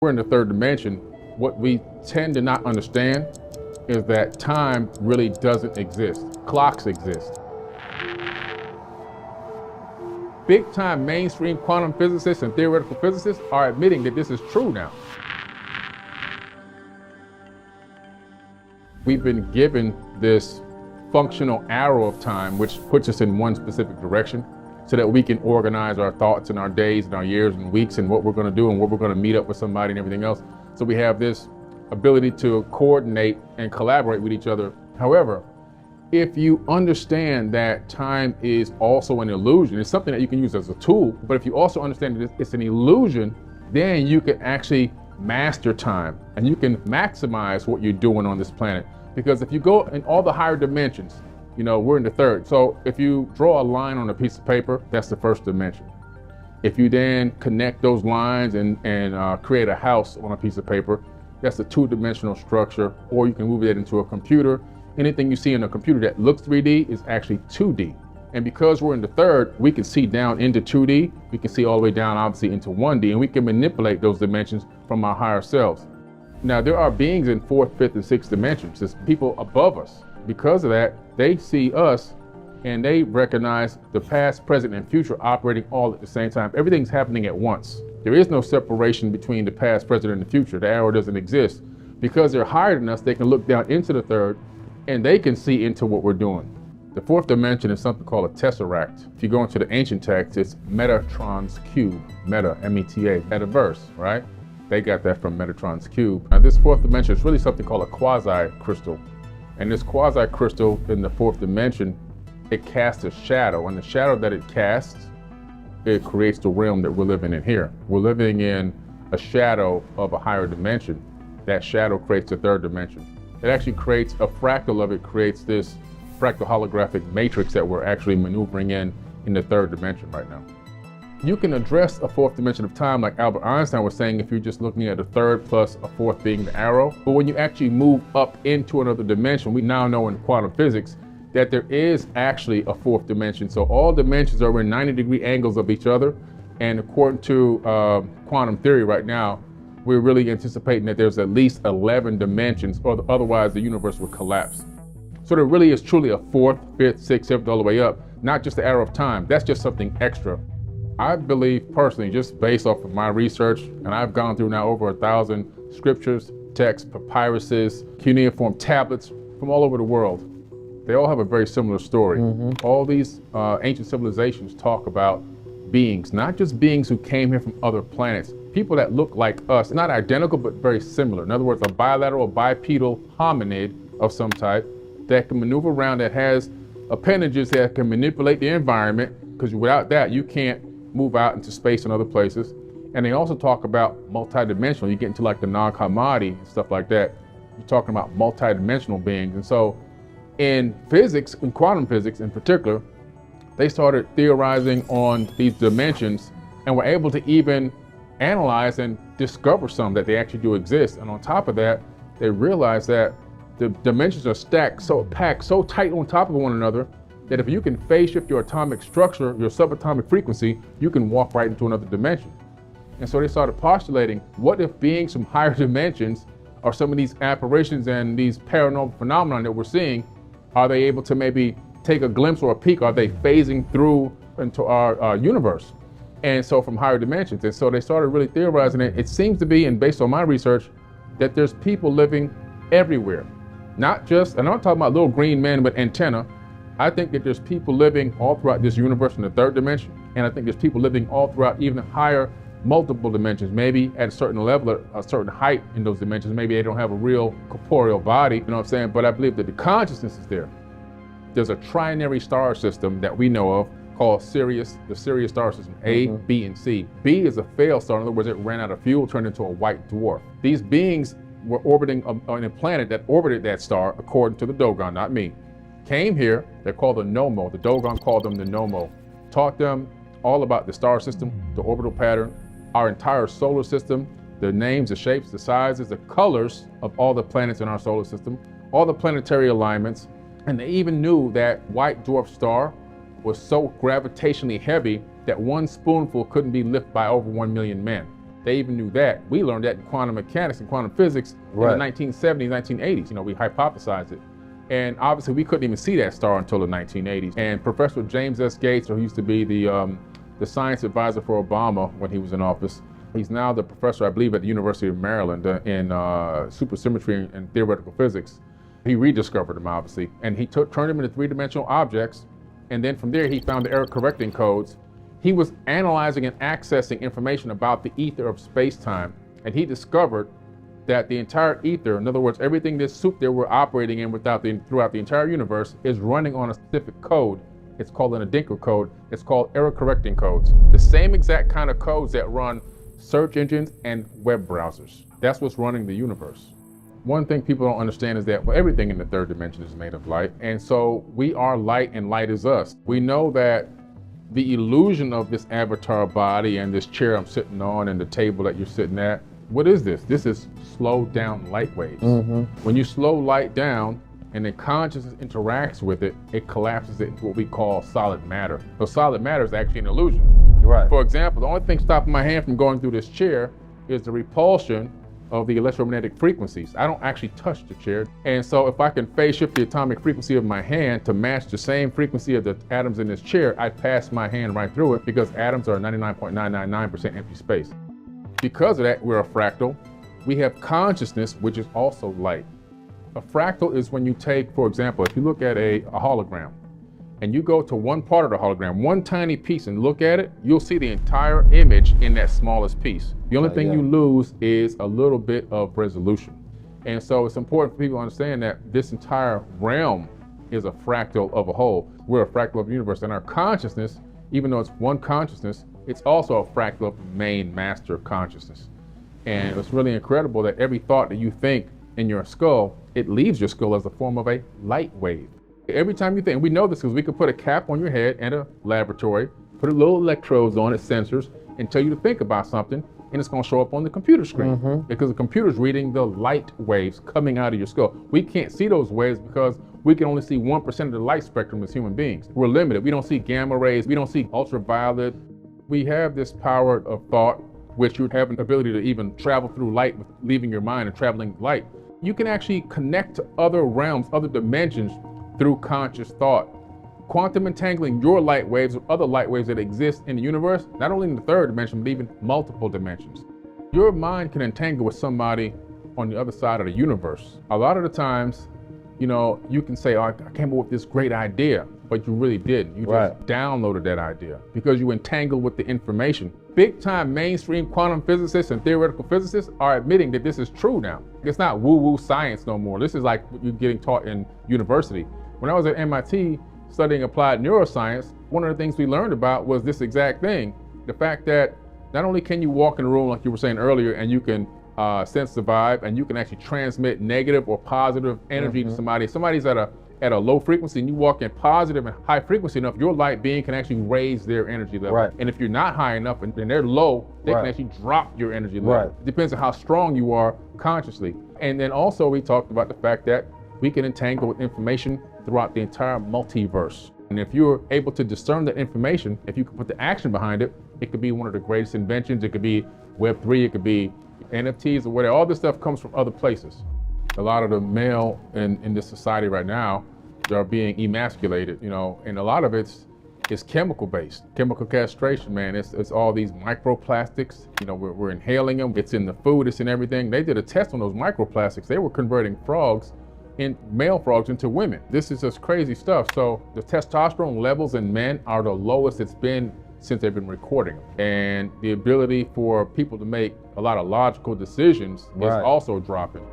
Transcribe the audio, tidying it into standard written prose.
we're in the third dimension, what we tend to not understand is that time really doesn't exist. Clocks exist. Big time mainstream quantum physicists and theoretical physicists are admitting that this is true now. We've been given this functional arrow of time, which puts us in one specific direction, so that we can organize our thoughts and our days and our years and weeks and what we're going to do and where we're going to meet up with somebody and everything else. So we have this ability to coordinate and collaborate with each other. However, if you understand that time is also an illusion, it's something that you can use as a tool, but if you also understand that it's an illusion, then you can actually master time and you can maximize what you're doing on this planet. Because if you go in all the higher dimensions, we're in the third. So if you draw a line on a piece of paper, that's the first dimension. If you then connect those lines and create a house on a piece of paper, that's a two-dimensional structure, or you can move it into a computer. Anything you see in a computer that looks 3D is actually 2D. And because we're in the third, we can see down into 2D, we can see all the way down obviously into 1D, and we can manipulate those dimensions from our higher selves. Now, there are beings in fourth, fifth, and sixth dimensions. There's people above us. Because of that, they see us and they recognize the past, present, and future operating all at the same time. Everything's happening at once. There is no separation between the past, present, and the future. The arrow doesn't exist. Because they're higher than us, they can look down into the third and they can see into what we're doing. The fourth dimension is something called a tesseract. If you go into the ancient text, it's Metatron's cube, meta, M-E-T-A, metaverse, right? They got that from Metatron's cube. Now this fourth dimension is really something called a quasi-crystal. And this quasi-crystal in the fourth dimension, it casts a shadow, and the shadow that it casts, it creates the realm that we're living in here. We're living in a shadow of a higher dimension. That shadow creates a third dimension. It actually creates a fractal of it, creates this fractal holographic matrix that we're actually maneuvering in the third dimension right now. You can address a fourth dimension of time like Albert Einstein was saying if you're just looking at a third plus a fourth being the arrow. But when you actually move up into another dimension, we now know in quantum physics that there is actually a fourth dimension. So all dimensions are in 90-degree angles of each other. And according to quantum theory right now, we're really anticipating that there's at least 11 dimensions, or otherwise the universe would collapse. So there really is truly a fourth, fifth, sixth, seventh, all the way up, not just the arrow of time. That's just something extra. I believe personally, just based off of my research, and I've gone through now over 1,000 scriptures, texts, papyruses, cuneiform tablets from all over the world. They all have a very similar story. All these ancient civilizations talk about beings, not just beings who came here from other planets, people that look like us, not identical, but very similar. In other words, a bilateral, bipedal hominid of some type that can maneuver around, that has appendages that can manipulate the environment, because without that, you can't move out into space and other places. And they also talk about multidimensional. You get into like the Nag Hammadi and stuff like that. You're talking about multidimensional beings. And so in physics, in quantum physics in particular, they started theorizing on these dimensions and were able to even analyze and discover some that they actually do exist. And on top of that, they realized that the dimensions are stacked, so packed, so tight on top of one another, that if you can phase shift your atomic structure, your subatomic frequency, you can walk right into another dimension. And so they started postulating, what if beings from higher dimensions or some of these apparitions and these paranormal phenomena that we're seeing, are they able to maybe take a glimpse or a peek? Are they phasing through into our universe? And so from higher dimensions. And so they started really theorizing it. It seems to be, and based on my research, that there's people living everywhere. Not just, and I'm not talking about little green men with antenna. I think that there's people living all throughout this universe in the third dimension. And I think there's people living all throughout even higher multiple dimensions, maybe at a certain level, at a certain height in those dimensions. Maybe they don't have a real corporeal body, you know what I'm saying? But I believe that the consciousness is there. There's a trinary star system that we know of called Sirius, the Sirius star system, A, B, and C. B is a failed star. In other words, it ran out of fuel, turned into a white dwarf. These beings were orbiting on a planet that orbited that star, according to the Dogon, not me. Came here, they're called the Nommo. The Dogon called them the Nommo. Taught them all about the star system, the orbital pattern, our entire solar system, the names, the shapes, the sizes, the colors of all the planets in our solar system, all the planetary alignments. And they even knew that white dwarf star was so gravitationally heavy that one spoonful couldn't be lifted by over 1 million men. They even knew that. We learned that in quantum mechanics and quantum physics in the 1970s, 1980s. You know, we hypothesized it. And obviously we couldn't even see that star until the 1980s. And Professor James S. Gates, who used to be the science advisor for Obama when he was in office, he's now the professor, I believe, at the University of Maryland in supersymmetry and theoretical physics. He rediscovered them, obviously, and he turned them into three-dimensional objects. And then from there, he found the error correcting codes. He was analyzing and accessing information about the ether of space-time, and he discovered that the entire ether, in other words, everything this soup that we're operating in throughout the entire universe, is running on a specific code. It's called an Adinkra code. It's called error correcting codes. The same exact kind of codes that run search engines and web browsers. That's what's running the universe. One thing people don't understand is that everything in the third dimension is made of light, and so we are light and light is us. We know that the illusion of this avatar body and this chair I'm sitting on and the table that you're sitting at, what is this? This is slowed down light waves. When you slow light down and then consciousness interacts with it, it collapses it into what we call solid matter. So solid matter is actually an illusion. Right. For example, the only thing stopping my hand from going through this chair is the repulsion of the electromagnetic frequencies. I don't actually touch the chair. And so if I can phase shift the atomic frequency of my hand to match the same frequency of the atoms in this chair, I pass my hand right through it because atoms are 99.999% empty space. Because of that, we're a fractal. We have consciousness, which is also light. A fractal is when you take, for example, if you look at a hologram and you go to one part of the hologram, one tiny piece, and look at it, you'll see the entire image in that smallest piece. The only thing you lose is a little bit of resolution. And so it's important for people to understand that this entire realm is a fractal of a whole. We're a fractal of the universe, and our consciousness, even though it's one consciousness, it's also a fractal of the main master consciousness. And it's really incredible that every thought that you think in your skull, it leaves your skull as a form of a light wave. Every time you think, and we know this because we could put a cap on your head in a laboratory, put a little electrodes on it, sensors, and tell you to think about something, and it's going to show up on the computer screen because the computer's reading the light waves coming out of your skull. We can't see those waves because we can only see 1% of the light spectrum as human beings. We're limited. We don't see gamma rays. We don't see ultraviolet. We have this power of thought, which you have an ability to even travel through light, with leaving your mind and traveling light. You can actually connect to other realms, other dimensions through conscious thought. Quantum entangling your light waves with other light waves that exist in the universe, not only in the third dimension, but even multiple dimensions. Your mind can entangle with somebody on the other side of the universe. A lot of the times, you know, you can say, oh, I came up with this great idea, but you really didn't. You just downloaded that idea because you entangled with the information. Big time mainstream quantum physicists and theoretical physicists are admitting that this is true now. It's not woo-woo science no more. This is like what you're getting taught in university. When I was at MIT studying applied neuroscience, one of the things we learned about was this exact thing. The fact that not only can you walk in a room like you were saying earlier and you can sense the vibe and you can actually transmit negative or positive energy to somebody. Somebody's at a low frequency and you walk in positive and high frequency enough, your light being can actually raise their energy level. And if you're not high enough and they're low, they can actually drop your energy level. It depends on how strong you are consciously. And then also we talked about the fact that we can entangle with information throughout the entire multiverse. And if you're able to discern that information, if you can put the action behind it, it could be one of the greatest inventions. It could be Web3, it could be NFTs or whatever. All this stuff comes from other places. A lot of the male in this society right now, they're being emasculated, you know, and a lot of it's chemical based. Chemical castration, man. It's all these microplastics. You know, we're inhaling them. It's in the food, it's in everything. They did a test on those microplastics. They were converting male frogs into women. This is just crazy stuff. So the testosterone levels in men are the lowest it's been since they've been recording them. And the ability for people to make a lot of logical decisions is also dropping.